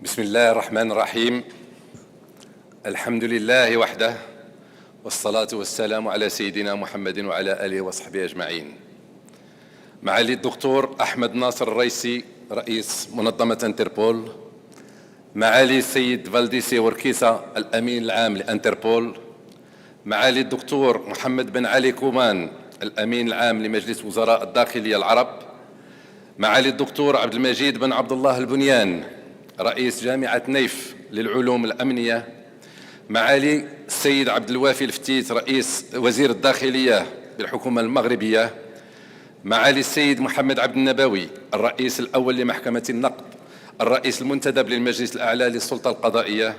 بسم الله الرحمن الرحيم. الحمد لله وحده، والصلاة والسلام على سيدنا محمد وعلى آله وصحبه أجمعين. معالي الدكتور أحمد ناصر الرئيسي رئيس منظمة انتربول، معالي السيد فالديسي وركيسا الأمين العام لانتربول، معالي الدكتور محمد بن علي كومان الأمين العام لمجلس وزراء الداخلية العرب، معالي الدكتور عبد المجيد بن عبد الله البنيان رئيس جامعة نيف للعلوم الأمنية، معالي السيد عبد الوافي الفتيت رئيس وزير الداخلية بالحكومة المغربية، معالي السيد محمد عبد النبوي الرئيس الأول لمحكمة النقد الرئيس المنتدب للمجلس الأعلى للسلطة القضائية،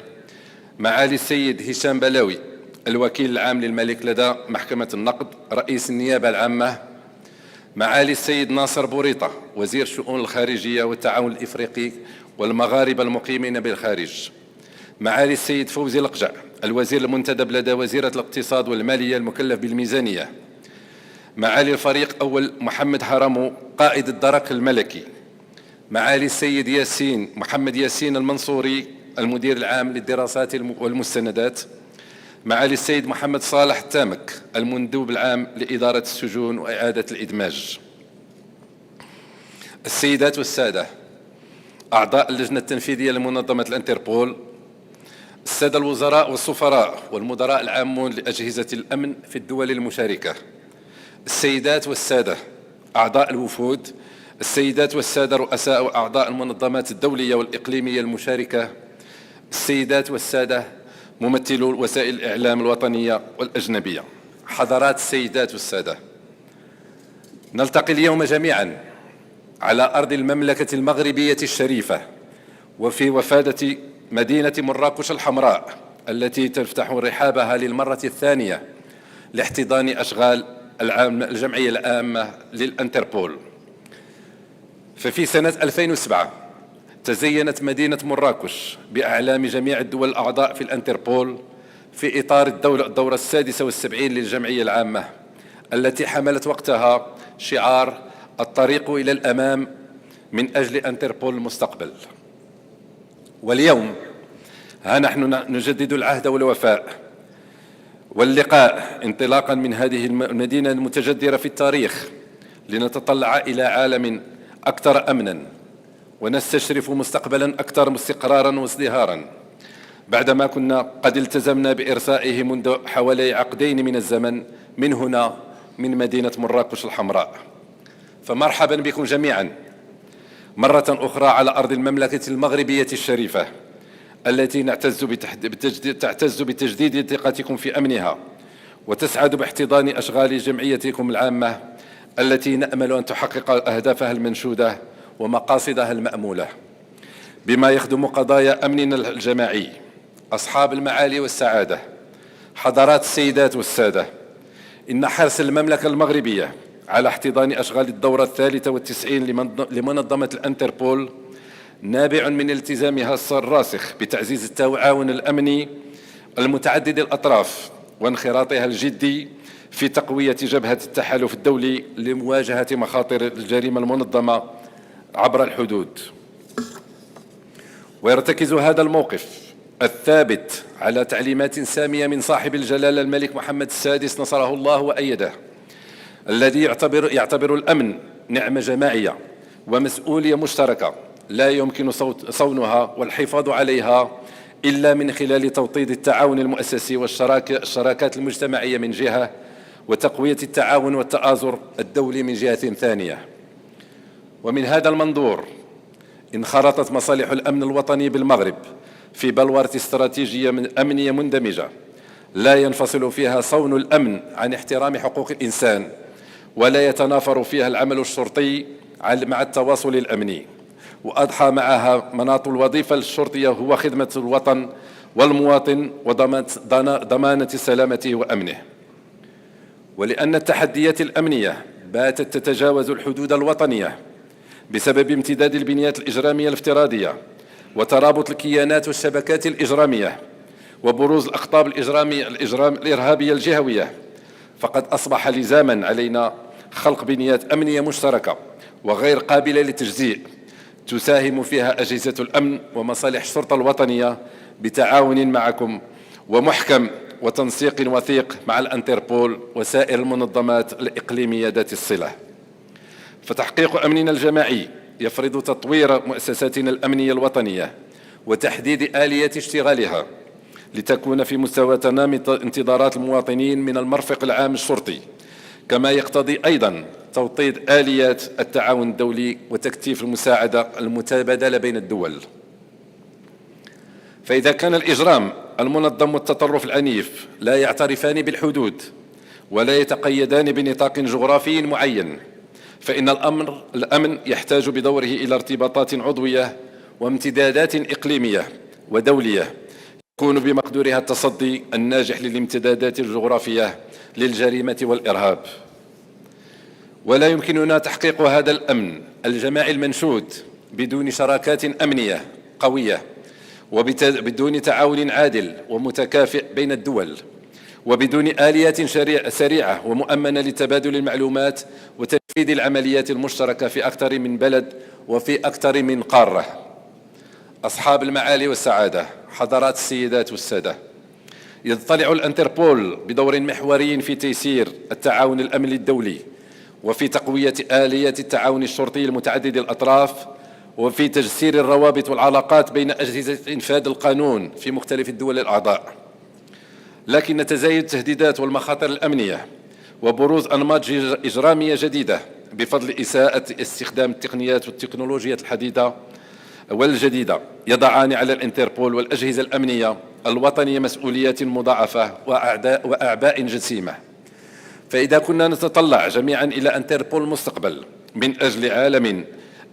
معالي السيد هشام بلاوي الوكيل العام للملك لدى محكمة النقد رئيس النيابة العامة، معالي السيد ناصر بوريطة وزير الشؤون الخارجية والتعاون الإفريقي والمغاربة المقيمين بالخارج، معالي السيد فوزي القجع الوزير المنتدب لدى وزيرة الاقتصاد والمالية المكلف بالميزانية، معالي الفريق أول محمد هرمو قائد الدرك الملكي، معالي السيد محمد ياسين المنصوري المدير العام للدراسات والمستندات، معالي السيد محمد صالح التامك المندوب العام لإدارة السجون وإعادة الإدماج. السيدات والسادة أعضاء اللجنة التنفيذية لمنظمة الانتربول، السادة الوزراء والسفراء والمدراء العامون لأجهزة الأمن في الدول المشاركة، السيدات والسادة أعضاء الوفود، السيدات والسادة رؤساء وأعضاء المنظمات الدولية والإقليمية المشاركة، السيدات والسادة ممثلو وسائل الإعلام الوطنية والأجنبية، حضرات السيدات والسادة، نلتقي اليوم جميعاً على أرض المملكة المغربية الشريفة وفي وفادة مدينة مراكش الحمراء التي تفتح رحابها للمرة الثانية لاحتضان أشغال الجمعية العامة للانتربول. ففي سنة 2007 تزينت مدينة مراكش بأعلام جميع الدول الأعضاء في الانتربول في إطار الدورة 76 للجمعية العامة التي حملت وقتها شعار الطريق إلى الأمام من أجل انتربول المستقبل. واليوم ها نحن نجدد العهد والوفاء واللقاء انطلاقا من هذه المدينة المتجدرة في التاريخ لنتطلع إلى عالم أكثر أمنا ونستشرف مستقبلا أكثر استقرارا وازدهارا بعدما كنا قد التزمنا بإرسائه منذ حوالي عقدين من الزمن من هنا من مدينة مراكش الحمراء. فمرحبا بكم جميعا مرة أخرى على أرض المملكة المغربية الشريفة التي تعتز بتجديد ثقتكم في أمنها وتسعد باحتضان أشغال جمعيتكم العامة التي نأمل أن تحقق أهدافها المنشودة ومقاصدها المأمولة بما يخدم قضايا أمننا الجماعي. أصحاب المعالي والسعادة، حضرات السيدات والسادة، إن حرص المملكة المغربية على احتضان أشغال الدورة 93 لمنظمة الانتربول نابع من التزامها الراسخ بتعزيز التعاون الأمني المتعدد الأطراف وانخراطها الجدي في تقوية جبهة التحالف الدولي لمواجهة مخاطر الجريمة المنظمة عبر الحدود. ويرتكز هذا الموقف الثابت على تعليمات سامية من صاحب الجلالة الملك محمد السادس نصره الله وأيده، الذي يعتبر الأمن نعمة جماعية ومسؤولية مشتركة لا يمكن صونها والحفاظ عليها إلا من خلال توطيد التعاون المؤسسي والشراكات المجتمعية من جهة، وتقوية التعاون والتآزر الدولي من جهة ثانية. ومن هذا المنظور انخرطت مصالح الأمن الوطني بالمغرب في بلورة استراتيجية أمنية مندمجة لا ينفصل فيها صون الأمن عن احترام حقوق الإنسان، ولا يتنافر فيها العمل الشرطي مع التواصل الأمني، وأضحى معها مناط الوظيفة الشرطية هو خدمة الوطن والمواطن وضمانة سلامته وأمنه. ولأن التحديات الأمنية باتت تتجاوز الحدود الوطنية بسبب امتداد البنيات الإجرامية الافتراضية وترابط الكيانات والشبكات الإجرامية وبروز الأخطاب الإرهابية الجهوية، فقد أصبح لزاما علينا خلق بنيات أمنية مشتركة وغير قابلة للتجزيء تساهم فيها أجهزة الأمن ومصالح الشرطة الوطنية بتعاون معكم ومحكم وتنسيق وثيق مع الانتربول وسائر المنظمات الإقليمية ذات الصلة. فتحقيق أمننا الجماعي يفرض تطوير مؤسساتنا الأمنية الوطنية وتحديد آلية اشتغالها لتكون في مستوى تنامي انتظارات المواطنين من المرفق العام الشرطي، كما يقتضي أيضا توطيد آليات التعاون الدولي وتكثيف المساعدة المتبادلة بين الدول. فإذا كان الإجرام المنظم والتطرف العنيف لا يعترفان بالحدود ولا يتقيدان بنطاق جغرافي معين، فإن الأمن يحتاج بدوره إلى ارتباطات عضوية وامتدادات إقليمية ودولية يكون بمقدورها التصدي الناجح للامتدادات الجغرافية للجريمة والإرهاب. ولا يمكننا تحقيق هذا الأمن الجماعي المنشود بدون شراكات أمنية قوية وبدون تعاون عادل ومتكافئ بين الدول وبدون آليات سريعة ومؤمنة لتبادل المعلومات وتنفيذ العمليات المشتركة في أكثر من بلد وفي أكثر من قارة. أصحاب المعالي والسعادة، حضرات السيدات والسادة، يضطلع الانتربول بدور محوري في تيسير التعاون الأمني الدولي وفي تقوية آلية التعاون الشرطي المتعدد الأطراف وفي تجسير الروابط والعلاقات بين أجهزة إنفاذ القانون في مختلف الدول الأعضاء. لكن تزايد التهديدات والمخاطر الأمنية وبروز أنماط إجرامية جديدة بفضل إساءة استخدام التقنيات والتكنولوجيا الحديثة والجديدة يضعان على الانتربول والأجهزة الأمنية الوطنية مسؤوليات مضاعفة وأعباء جسيمة. فإذا كنا نتطلع جميعا إلى انتربول المستقبل من أجل عالم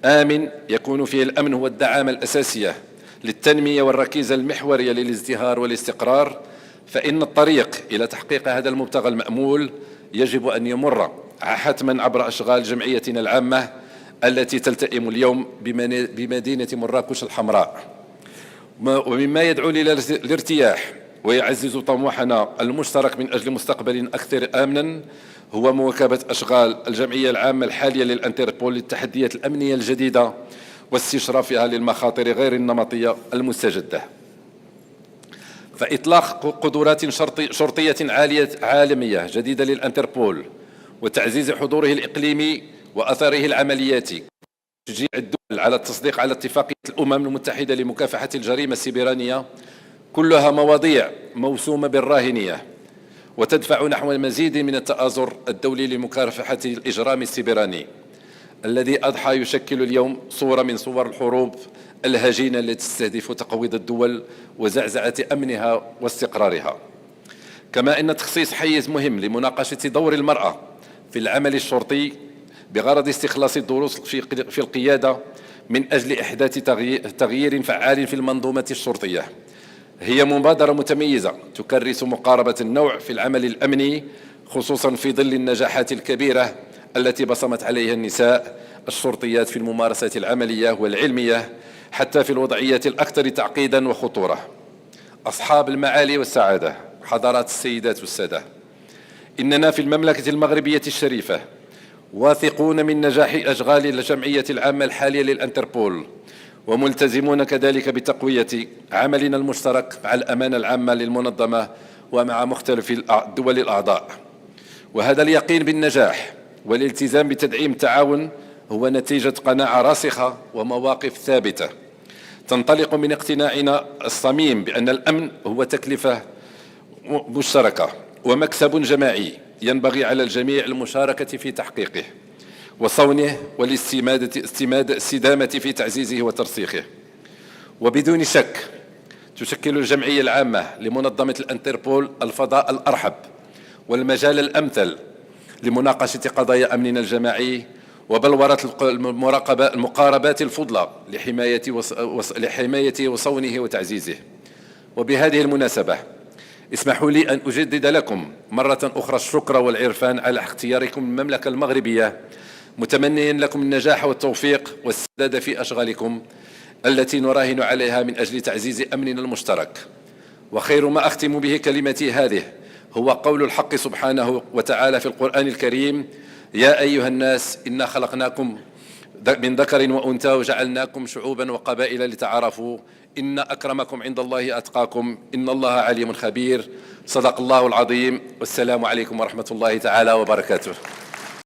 آمن يكون فيه الأمن هو الدعامة الأساسية للتنمية والركيزة المحورية للازدهار والاستقرار، فإن الطريق إلى تحقيق هذا المبتغى المأمول يجب أن يمر حتما عبر أشغال جمعيتنا العامة التي تلتئم اليوم بمدينة مراكش الحمراء. ومما يدعو للارتياح ويعزز طموحنا المشترك من أجل مستقبل أكثر آمنا هو مواكبة أشغال الجمعية العامة الحالية للانتربول للتحديات الأمنية الجديدة واستشرافها للمخاطر غير النمطية المستجدة. فإطلاق قدرات شرطية عالمية جديدة للانتربول وتعزيز حضوره الإقليمي وأثره العملياتي، تشجيع الدول على التصديق على اتفاقية الأمم المتحدة لمكافحة الجريمة السيبرانية، كلها مواضيع موسومة بالراهنية وتدفع نحو مزيد من التآزر الدولي لمكافحة الإجرام السيبراني الذي أضحى يشكل اليوم صورة من صور الحروب الهجينة التي تستهدف تقويض الدول وزعزعة أمنها واستقرارها. كما أن تخصيص حيز مهم لمناقشة دور المرأة في العمل الشرطي بغرض استخلاص الدروس في القيادة من أجل إحداث تغيير فعال في المنظومة الشرطية هي مبادرة متميزة تكرس مقاربة النوع في العمل الأمني، خصوصا في ظل النجاحات الكبيرة التي بصمت عليها النساء الشرطيات في الممارسات العملية والعلمية حتى في الوضعيات الأكثر تعقيدا وخطورة. أصحاب المعالي والسعادة، حضرات السيدات والسادة، إننا في المملكة المغربية الشريفة واثقون من نجاح أشغال الجمعية العامة الحالية للانتربول وملتزمون كذلك بتقوية عملنا المشترك مع الأمانة العامة للمنظمة ومع مختلف الدول الأعضاء. وهذا اليقين بالنجاح والالتزام بتدعيم التعاون هو نتيجة قناعة راسخة ومواقف ثابتة تنطلق من اقتناعنا الصميم بأن الأمن هو تكلفة مشتركة ومكسب جماعي ينبغي على الجميع المشاركة في تحقيقه وصونه والاستدامة في تعزيزه وترسيخه. وبدون شك تشكل الجمعية العامة لمنظمة الانتربول الفضاء الأرحب والمجال الأمثل لمناقشة قضايا أمننا الجماعي وبلورة المقاربات الفضلى لحماية وصونه وتعزيزه. وبهذه المناسبة اسمحوا لي أن أجدد لكم مرة أخرى الشكر والعرفان على اختياركم المملكة المغربية، متمنيا لكم النجاح والتوفيق والسداد في أشغالكم التي نراهن عليها من أجل تعزيز أمننا المشترك. وخير ما أختم به كلمتي هذه هو قول الحق سبحانه وتعالى في القرآن الكريم: يا أيها الناس إنا خلقناكم من ذكر وأنثى وجعلناكم شعوبا وقبائل لتعارفوا إن أكرمكم عند الله أتقاكم إن الله عليم خبير. صدق الله العظيم، والسلام عليكم ورحمة الله تعالى وبركاته.